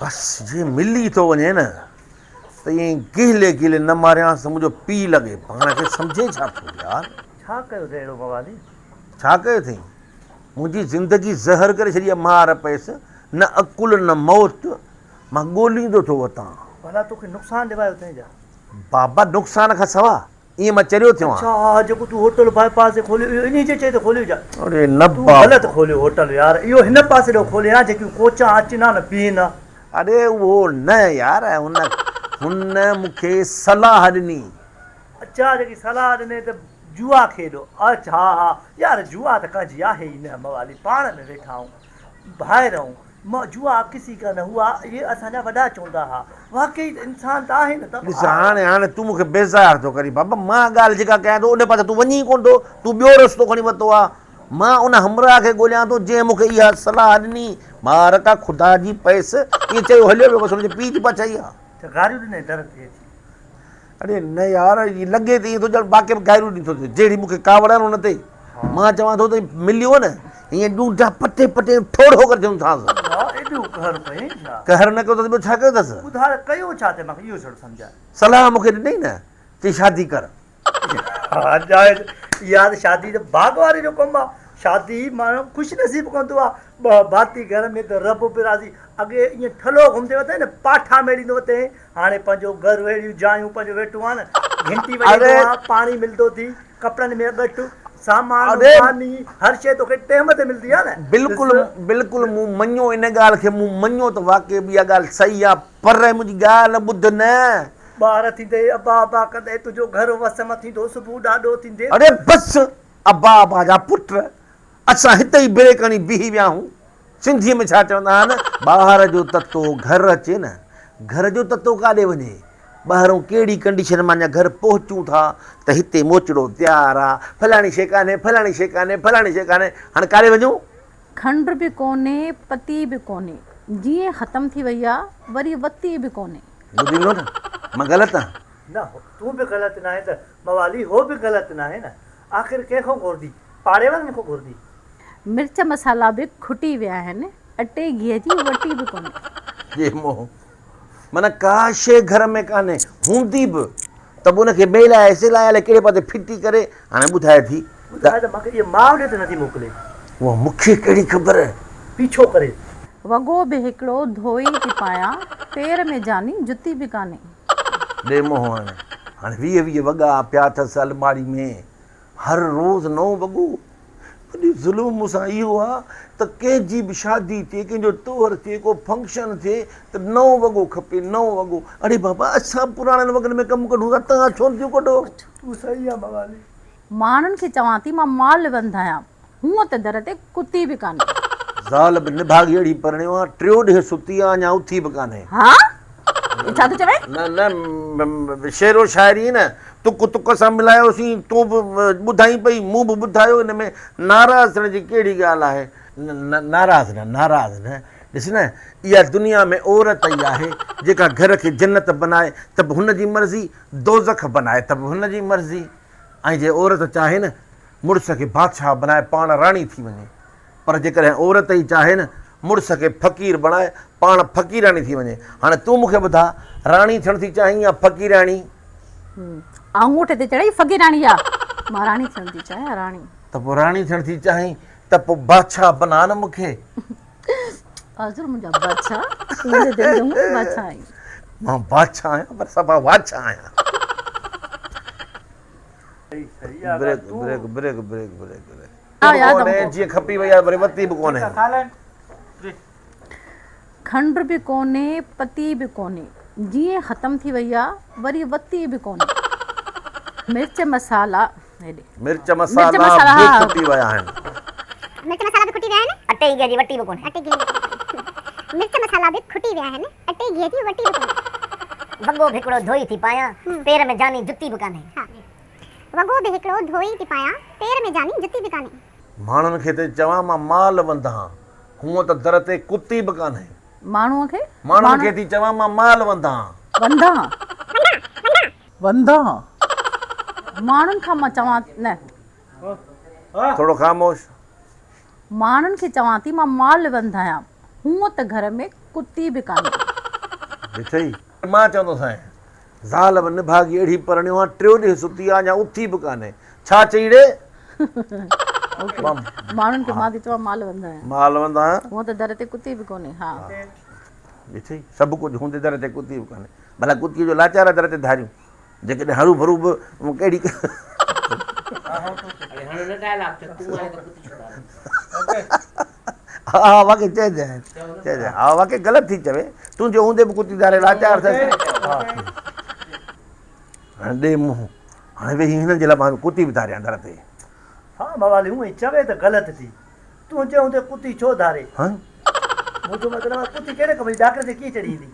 बस जे मिली थो वञे न त ईअं गिले गिले न मारियांसि त मुंहिंजो पीउ लॻे पाण खे सम्झे छा थो यार। छा कयो अथई अहिड़ो मवाली? छा कयो अथई? मुंहिंजी ज़िंदगी ज़हर करे छॾी आहे मार पैस, न अकुल न मौत, मां ॻोल्हींदो थो वठां। भला तोखे नुक़सानु ॾिवायो अथई छा? बाबा नुक़सान खां सवा ईअं मां चरियो थियो आहियां। अच्छा जेको तूं होटल बाईपास ते खोलियो इहो इन्ही जे चए त खोलियो छा? अरे न तूं बाबा, ग़लति खोलियो होटल यार, इहो हिन पासे ॾो खोलियो आहे जेकी कोचा अचनि हा न पीअनि हा। अरे उहो न यार, हुन मूंखे सलाह ॾिनी। अच्छा जेकी सलाह ॾिने त जुआ खेॾो। अच्छा हा हा यार जुआ त कंहिंजी आहे ई न मवाली, पाण में वेठा आहियूं ॿाहिरि आहियूं, मां जुआ किसी का न हुआ इहे असांजा वॾा चवंदा हुआ। वाकई इंसान त आहे न त। ॾिस हाणे तूं मूंखे बेज़ार थो करी बाबा, मां ॻाल्हि जेका कयां थो उन पासे तूं वञी कोन थो, तूं ॿियो रस्तो खणी वरितो आहे। मां उन हमराह खे ॻोल्हियां थो जंहिं मूंखे इहा सलाह ॾिनी। ॿार का ख़ुदा जी पैस ईअं चयो हलियो वियो, बसि हुनजे पीउ जी पचाई आहे। त गारियूं ॾिनई दर ते अची? अरे न यार, हीअ लॻे त ईअं थो ॼण बाक़ी गारियूं ॾिनी थो थिए, जहिड़ी मूंखे कावड़ आहे हुन ते। मां चवां थो त मिलियो न हीअं ॾूंढा पटे पटे ठोड़ो करे थियूं था। एॾो कहर कयईं छा? कहर न कयो त ॿियो छा कयो अथसि? ॿुधाए कयो छा ते मूंखे इहो छो सम्झाए। सलाह मूंखे ॾिनई न चई शादी कर। हा जाइज़, इहा त शादी त भाग वारे जो कमु आहे। शादी माण्हू ख़ुशि नसीबु कंदो आहे। भाती घर में त रब बि राज़ी। अॻे ईअं ठलो घुमंदे वरिते न पाठा मेड़ींदो वरिते, हाणे पंहिंजो घरु वेड़ियूं जायूं पंहिंजो वेठो आहे न, घंटी वॼंदो आहे, पाणी मिलंदो थी, कपिड़नि में अॻठ सामान पानी हर शइ तोखे टाइम ते मिलंदी आहे न। बिल्कुलु बिल्कुलु मूं मञियो इन ॻाल्हि खे, मूं मञियो त वाक़ई बि इहा ॻाल्हि सही आहे, पर मुंहिंजी ॻाल्हि न ॿुध न। ॿार थींदे अबा अबा कंदे तुंहिंजो घर वसम थींदो, सुबुह ॾाढो थींदे। अरे बसि अबा अबा जा पुट, असां हिते ई ब्रेक हणी बीही विया आहियूं। सिंधीअ में छा चवंदा आहिनि, ॿाहिरि जो ततो घर अचे न, घर जो ततो काॾे वञे। ॿाहिरों कहिड़ी कंडीशन मां अञा घर पहुचूं था त हिते मोचड़ो तयारु आहे, फलाणी शइ कान्हे, फलाणी शइ कान्हे, फलाणी शइ कान्हे, हाणे काॾे वञूं? खंड बि कोन्हे, पती बि कोन्हे, जीअं ख़तमु थी वई आहे वरी वती बि कोन्हे। ॿुधियो न, मां ग़लति आहियां? न तूं बि ग़लति न आहे त मवाली, हो बि ग़लति न आहे न। आख़िर कंहिंखां घुरंदी, पाड़े वारनि खां घुरंदी। मिर्च मसाला बि खुटी विया आहिनि, अटे गिह जी वटी बि कोन्हे। जे मोह माना का शइ घर में कान्हे, हूंदी बि त बि उनखे ॿिए लाइ ऐसे लाइ कहिड़े पासे फिटी करे हाणे ॿुधाए थी। ॿुधाए त मूंखे इहा माउ ॾे त नथी मोकिले, उहा मूंखे कहिड़ी ख़बर पीछो करे। वॻो बि हिकिड़ो धोई थी पायां, पेर में जानी जुती बि कान्हे। ॾे मोह हाणे 20 वॻा पिया अथसि अलमारी में, हर रोज़ु नओं वॻो। वॾी ज़ुल्म मूंसां इहो आहे त कंहिंजी बि शादी थिए, कंहिंजो तोहर थिए, को फंक्शन थिए त नओं वॻो खपे, नओं वॻो। अरे बाबा असां पुराणनि वॻनि में कमु कढूं था, तव्हां छो नथियूं कढो? तूं सही आहे मवाली। माण्हुनि खे चवां थी मां माल वंधायां, हूअं त दर ते कुती बि कान्हे। ज़ाल बि निभागी अहिड़ी परिणियो आहे, टियों ॾींहुं सुती आहे, अञा उथी बि कान्हे। हा छा थो चवे? न शेरो शाइरी न, तुक तुक सां मिलायोसीं, तूं बि ॿुधाई पई, मूं बि ॿुधायो। हिन में नाराज़ थियण जी कहिड़ी ॻाल्हि आहे? नाराज़ न ॾिस न, इहा दुनिया में औरत ई आहे जेका घर खे जन्नत बनाए त बि हुनजी मर्ज़ी, दोज़ख बनाए त बि हुनजी मर्ज़ी। ऐं जे औरत चाहे न मुड़ुस खे बादशाह बनाए पाण राणी थी वञे, पर जेकॾहिं औरत ई चाहे न मुड़ुस खे फ़क़ीर बणाए पाण फ़क़ीराणी थी वञे। हाणे तूं मूंखे ॿुधा, राणी थियण थी चाहीं या फ़क़ीराणी? आंगूठे ते चढ़ाई फ़क़ीराणी आहे, मां राणी थियण थी चाहियां, राणी। त पोइ राणी थियण थी चाहीं त पोइ बादशाह बना न मूंखे। हज़ूर मुंहिंजा बादशाह, तुंहिंजे दिलि जो बादशाह आहीं। मां बादशाह आहियां पर सफ़ा बादशाह आहियां। Break break break break break break जीअं खपी वई आहे वरी वती बि कोन्हे। खंड बि कोन्हे, पती बि कोन्हे, जीअं ख़तमु थी वई आहे वरी वती बि कोन्हे। मिर्च मसाला मिर्च मसाला बि खुटी विया आहिनि, मिर्च मसाला बि खुटी विया आहिनि, अटे गिह जी वटी बि कोन्हे। अटे गिह मिर्च मसाला बि खुटी विया आहिनि, अटे गिह जी वटी बि कोन्हे। वॻो बि हिकिड़ो धोई थी पायां, पेर में जानी जुती बि कान्हे। वॻो बि हिकिड़ो धोई थी पायां, पेर में जानी जुती बि कान्हे। माण्हुनि खे त चवां मां माल वंधां, हूअं त दर ते कुती बि कान्हे। माण्हुनि खे थी चवां मां माल वंधां। माण्हुनि खां मां चवां न, थोरो ख़ामोश। माण्हुनि खे चवां थी मां माल वंधायां, हूअं त घर में कुती बि कान्हे। ॾिठई मां चवंदो साईं ज़ाल बि निभागी अहिड़ी परणियो आहे 3 ॾींहं सुती आहे अञा उथी बि कान्हे छा चई रे माण्हुनि खे मां थी चवां माल वंदा आहिनि माल वंदा हूअं त दर ते कुती बि कोन्हे। हा ॾिठई सभु कुझु हूंदे दर ते कुती बि कान्हे भला कुतीअ जो लाचार दर ते धारियूं जेकॾहिं हरू भरू बि कहिड़ी हा वाकई चइजांइ हा वाकई ग़लति थी चवे तुंहिंजो हूंदे बि कुती धारे लाचार थियसि हाणे ॾे मुंहुं हाणे वेही हिननि जे लाइ मां कुती बि धारियां दर ते हा बाबाली हूअं ई चवे त ग़लति थी तूं चयो त कुती छो धारे हा मुंहिंजो मतिलबु आहे कुती कहिड़े कम जी डॉक्टर ते कीअं चढ़ी ईंदी